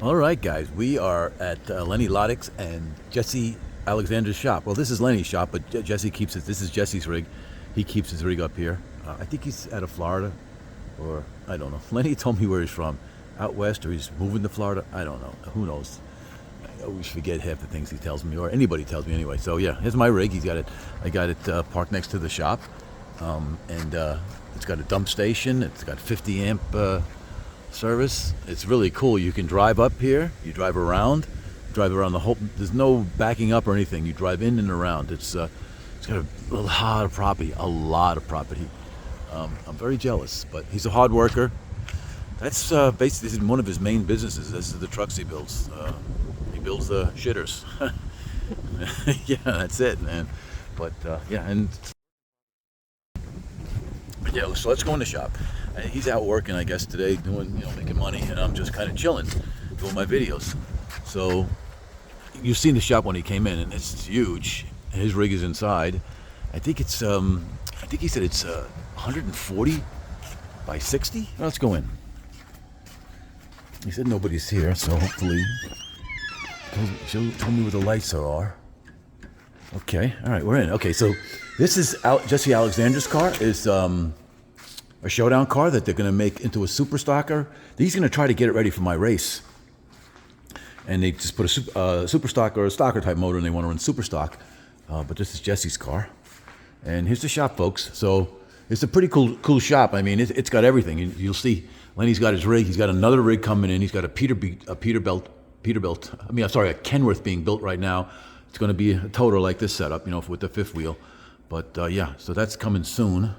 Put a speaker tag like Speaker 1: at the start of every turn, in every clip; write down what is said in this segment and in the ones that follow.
Speaker 1: All right, guys, we are at Lenny Lottig's and Jesse Alexander's shop. Well, this is Lenny's shop, but Jesse keeps it. This is Jesse's rig. He keeps his rig up here. I think he's out of Florida, or I don't know. Lenny told me where he's from, out west, or he's moving to Florida. I don't know. Who knows? I always forget half the things he tells me, or anybody tells me anyway. So yeah, here's my rig. He's got it. I got it parked next to the shop, and it's got a dump station. It's got 50 amp. Service. It's really cool. You can drive up here, you drive around the whole, there's no backing up or anything. You drive in and around. It's got a lot of property, I'm very jealous, but he's a hard worker. That's basically, this is one of his main businesses. This is the trucks he builds. He builds the shitters. Yeah, that's it, man. But yeah, and yeah, so let's go in the shop. He's out working, I guess, today, doing, making money, and I'm just kind of chilling, doing my videos. So you've seen the shop when he came in, and it's huge. His rig is inside. I think it's, I think he said it's 140 by 60. Let's go in. He said nobody's here, so hopefully she'll tell me where the lights are. Okay, all right, we're in. Okay, so this is Jesse Alexander's car. Is a showdown car that they're going to make into a super stocker. He's going to try to get it ready for my race. And they just put a super stock or a stocker type motor, and they want to run super stock. But this is Jesse's car. And here's the shop, folks. So it's a pretty cool shop. I mean, it's got everything. You'll see Lenny's got his rig. He's got another rig coming in. He's got a Peterbilt. A Kenworth being built right now. It's going to be a toter like this setup, with the fifth wheel. But yeah, so that's coming soon.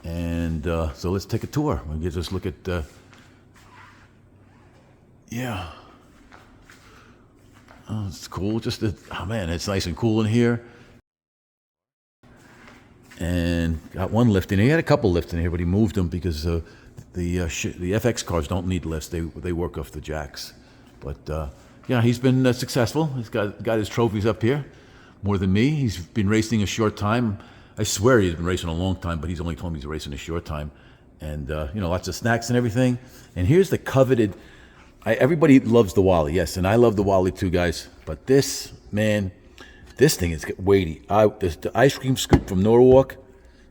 Speaker 1: And so let's take a tour. We'll just look at, yeah. Oh, it's cool. Oh man, it's nice and cool in here. And got one lift in here. He had a couple lifts in here, but he moved them because the FX cars don't need lifts. They work off the jacks. But yeah, he's been successful. He's got his trophies up here, more than me. He's been racing a short time. I swear he's been racing a long time, but he's only told me he's racing a short time. And, lots of snacks and everything. And here's the coveted, everybody loves the Wally, yes, and I love the Wally too, guys. But this, man, this thing is weighty. The ice cream scoop from Norwalk,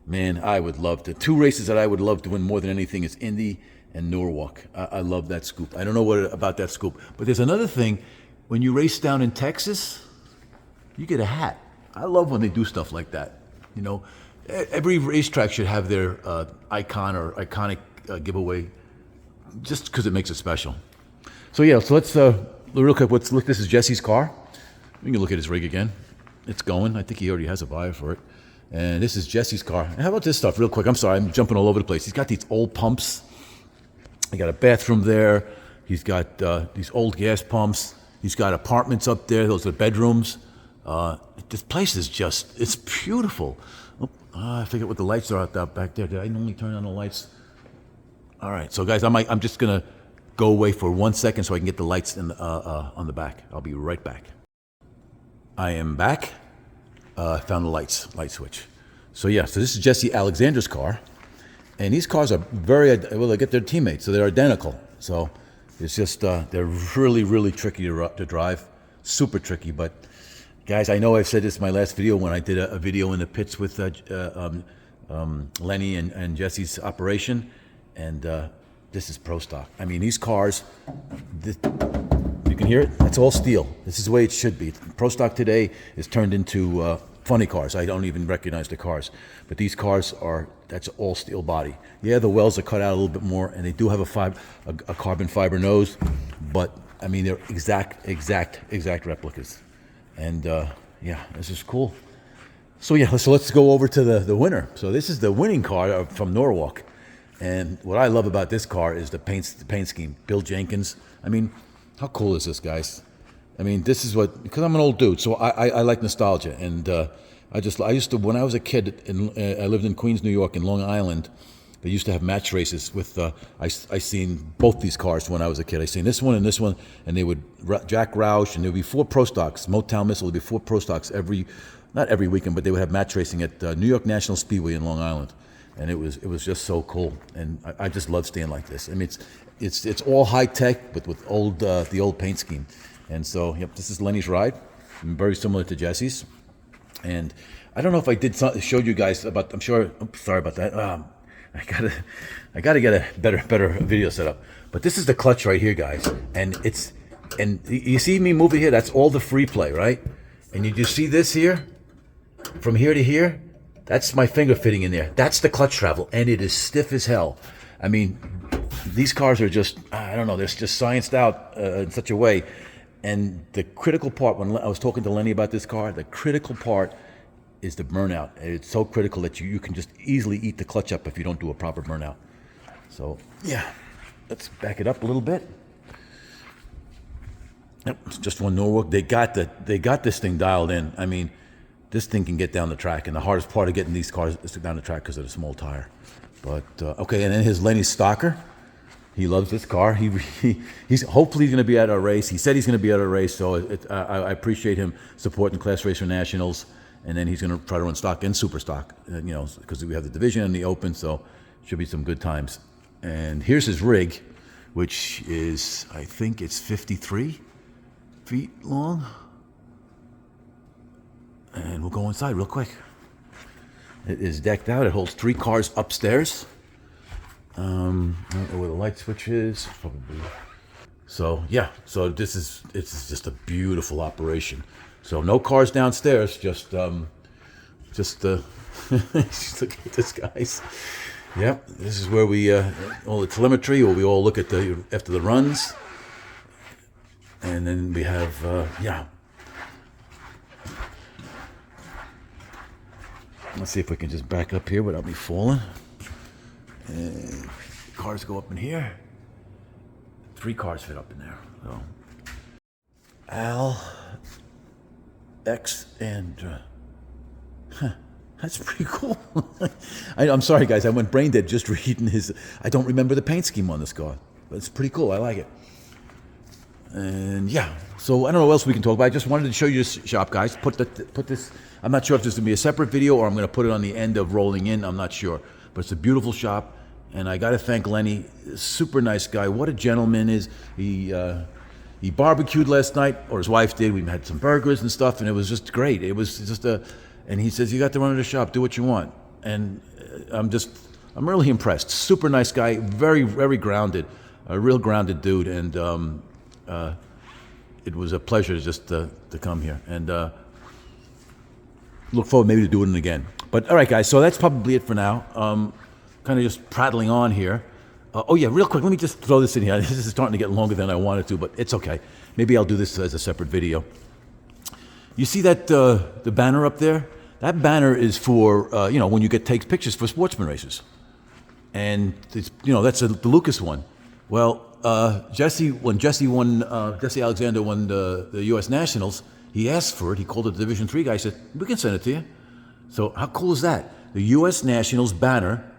Speaker 1: man, I would love to. Two races that I would love to win more than anything is Indy and Norwalk. I love that scoop. I don't know what about that scoop. But there's another thing. When you race down in Texas, you get a hat. I love when they do stuff like that. Every racetrack should have their icon or iconic giveaway, just because it makes it special. So yeah, so let's real quick. Let's look. This is Jesse's car. We can look at his rig again. It's going. I think he already has a buyer for it. And this is Jesse's car. And how about this stuff, real quick? I'm sorry, I'm jumping all over the place. He's got these old pumps. He got a bathroom there. He's got these old gas pumps. He's got apartments up there. Those are bedrooms. This place is it's beautiful. Oh, I forget what the lights are out back there. Did I normally turn on the lights? All right, so guys, I'm just gonna go away for 1 second so I can get the lights on the back. I'll be right back. I am back. Found the light switch. So yeah, so this is Jesse Alexander's car. And these cars are they get their teammates, so they're identical. So it's just, they're really, really tricky to drive. Super tricky, but guys, I know I've said this in my last video when I did a video in the pits with Lenny and Jesse's operation, and this is pro stock. I mean, these cars, you can hear it? That's all steel. This is the way it should be. Pro stock today is turned into funny cars. I don't even recognize the cars. But these cars that's all steel body. Yeah, the wells are cut out a little bit more, and they do have a carbon fiber nose, but I mean, they're exact replicas. And yeah, this is cool. So yeah, so let's go over to the winner. So this is the winning car from Norwalk. And what I love about this car is the paint scheme. Bill Jenkins. I mean, how cool is this, guys? I mean, this is because I'm an old dude, so I like nostalgia. And I used to, when I was a kid, I lived in Queens, New York, in Long Island. They used to have match races with, I seen both these cars when I was a kid. I seen this one, and they would, Jack Roush, and there would be 4 pro stocks. Motown Missile would be 4 pro stocks not every weekend, but they would have match racing at New York National Speedway in Long Island. And it was just so cool. And I just love staying like this. I mean, it's all high tech, but with the old paint scheme. And so, yep, this is Lenny's ride, very similar to Jesse's. And I don't know if I showed you guys about. I'm sure. Sorry about that. I gotta get a better video setup. But this is the clutch right here, guys. And you see me move it here. That's all the free play, right? And you just see this here, from here to here. That's my finger fitting in there. That's the clutch travel, and it is stiff as hell. I mean, these cars are just, I don't know, they're just scienced out in such a way. And the critical part, when I was talking to Lenny about this car, the critical part is the burnout. It's so critical that you can just easily eat the clutch up if you don't do a proper burnout. So, yeah, let's back it up a little bit. Yep, it's just one Norwalk. They got this thing dialed in. I mean, this thing can get down the track, and the hardest part of getting these cars is to down the track because of the small tire. But okay, and then his Lenny Stalker. He loves this car. He's hopefully going to be at our race. He said he's going to be at our race, so I appreciate him supporting Class Racer Nationals. And then he's going to try to run stock and super stock, because we have the division and the open, so should be some good times. And here's his rig, which is, I think it's 53 feet long. And we'll go inside real quick. It is decked out. It holds 3 cars upstairs. I don't know where the light switch is. Probably. So yeah. So it's just a beautiful operation. So no cars downstairs. Just look at this, guys. Yep. This is where we all the telemetry, where we all look at after the runs, and then we have Let's see if we can just back up here without me falling. And cars go up in here. 3 cars fit up in there. So Al, X, and that's pretty cool. I'm sorry, guys. I went brain dead just reading his. I don't remember the paint scheme on this car, but it's pretty cool. I like it. And yeah, so I don't know what else we can talk about. I just wanted to show you this shop, guys. Put this. I'm not sure if this is going to be a separate video or I'm going to put it on the end of rolling in. I'm not sure. But it's a beautiful shop. And I got to thank Lenny. Super nice guy. What a gentleman is. He barbecued last night, or his wife did. We had some burgers and stuff, and it was just great. It was just and he says, you got to run the shop. Do what you want. And I'm really impressed. Super nice guy. Very, very grounded. A real grounded dude. And it was a pleasure just to come here. And look forward maybe to doing it again. But all right, guys, so that's probably it for now. Kind of just prattling on here. Oh yeah, real quick, let me just throw this in here. This is starting to get longer than I wanted to, but it's okay. Maybe I'll do this as a separate video. You see that the banner up there? That banner is for when you take pictures for sportsman races, and it's, that's the Lucas one. Well, Jesse Alexander won the U.S. Nationals, he asked for it. He called the Division III guy. He said, we can send it to you. So how cool is that? The U.S. Nationals banner.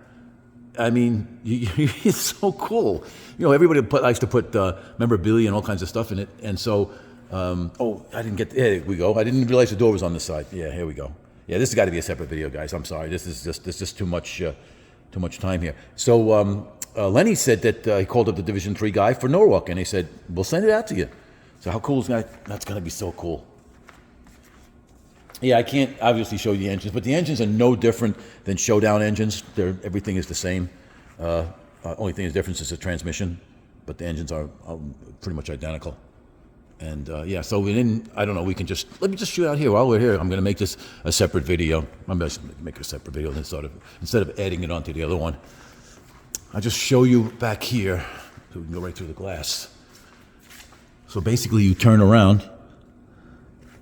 Speaker 1: I mean, it's so cool. Everybody likes to put memorabilia and all kinds of stuff in it. And so, I didn't get, here we go. I didn't realize the door was on this side. Yeah, here we go. Yeah, this has got to be a separate video, guys. I'm sorry. This is just too much time here. So Lenny said that he called up the Division III guy for Norwalk, and he said, we'll send it out to you. So how cool is that? That's going to be so cool. Yeah, I can't obviously show you the engines, but the engines are no different than showdown engines. Everything is the same. Only thing is difference is the transmission, but the engines are pretty much identical. And so I don't know, let me just shoot out here while we're here. I'm going to make this a separate video. I'm going to make a separate video instead of adding it onto the other one. I'll just show you back here so we can go right through the glass. So basically you turn around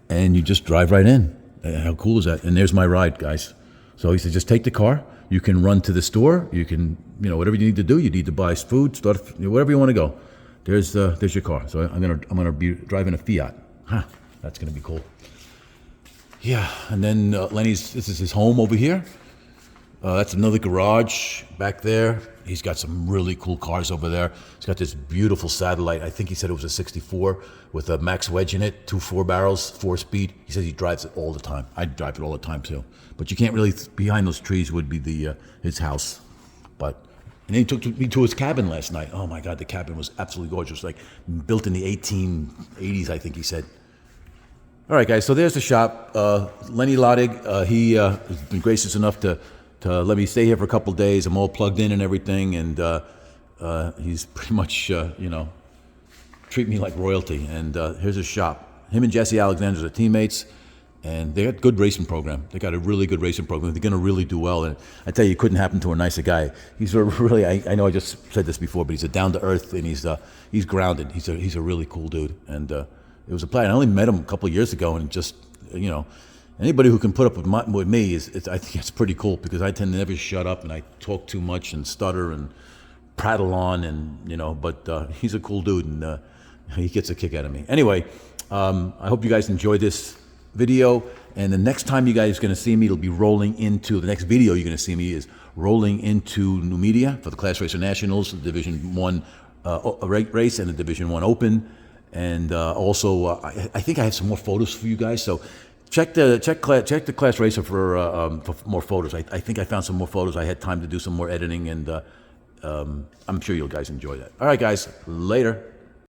Speaker 1: and you just drive right in. How cool is that? And there's my ride, guys. So he said, just take the car. You can run to the store. You can, whatever you need to do. You need to buy food, stuff, wherever you want to go. There's your car. So I'm gonna be driving a Fiat. That's gonna be cool. Yeah, and then Lenny's. This is his home over here. That's another garage back there. He's got some really cool cars over there. He's got this beautiful Satellite. I think he said it was a 64 with a max wedge in it, 2 4-barrels, 4-speed. He says he drives it all the time. I drive it all the time too. But you can't really, behind those trees would be his house. But And he took me to his cabin last night. Oh my God, the cabin was absolutely gorgeous. Like built in the 1880s, I think he said. All right, guys. So there's the shop. Lenny Lottig. He has been gracious enough to let me stay here for a couple days. I'm all plugged in and everything, and he's pretty much treat me like royalty. And here's his shop. Him and Jesse Alexander are teammates. And they got a good racing program. They got a really good racing program. They're going to really do well. And I tell you, it couldn't happen to a nicer guy. He's a really, I know I just said this before, but he's a down to earth and he's grounded. He's a really cool dude. And it was a pleasure. I only met him a couple of years ago, and just anybody who can put up with me I think it's pretty cool, because I tend to never shut up and I talk too much and stutter and prattle on, and but he's a cool dude, and he gets a kick out of me. Anyway, I hope you guys enjoyed this video, and the next time you guys are going to see me, it'll be rolling into the next video. You're going to see me is rolling into New Media for the Class Racer Nationals, the Division 1 race, and the Division 1 Open. And also, I think I have some more photos for you guys. So check the Class Racer for more photos. I think I found some more photos. I had time to do some more editing, and I'm sure you guys enjoy that. All right, guys, later.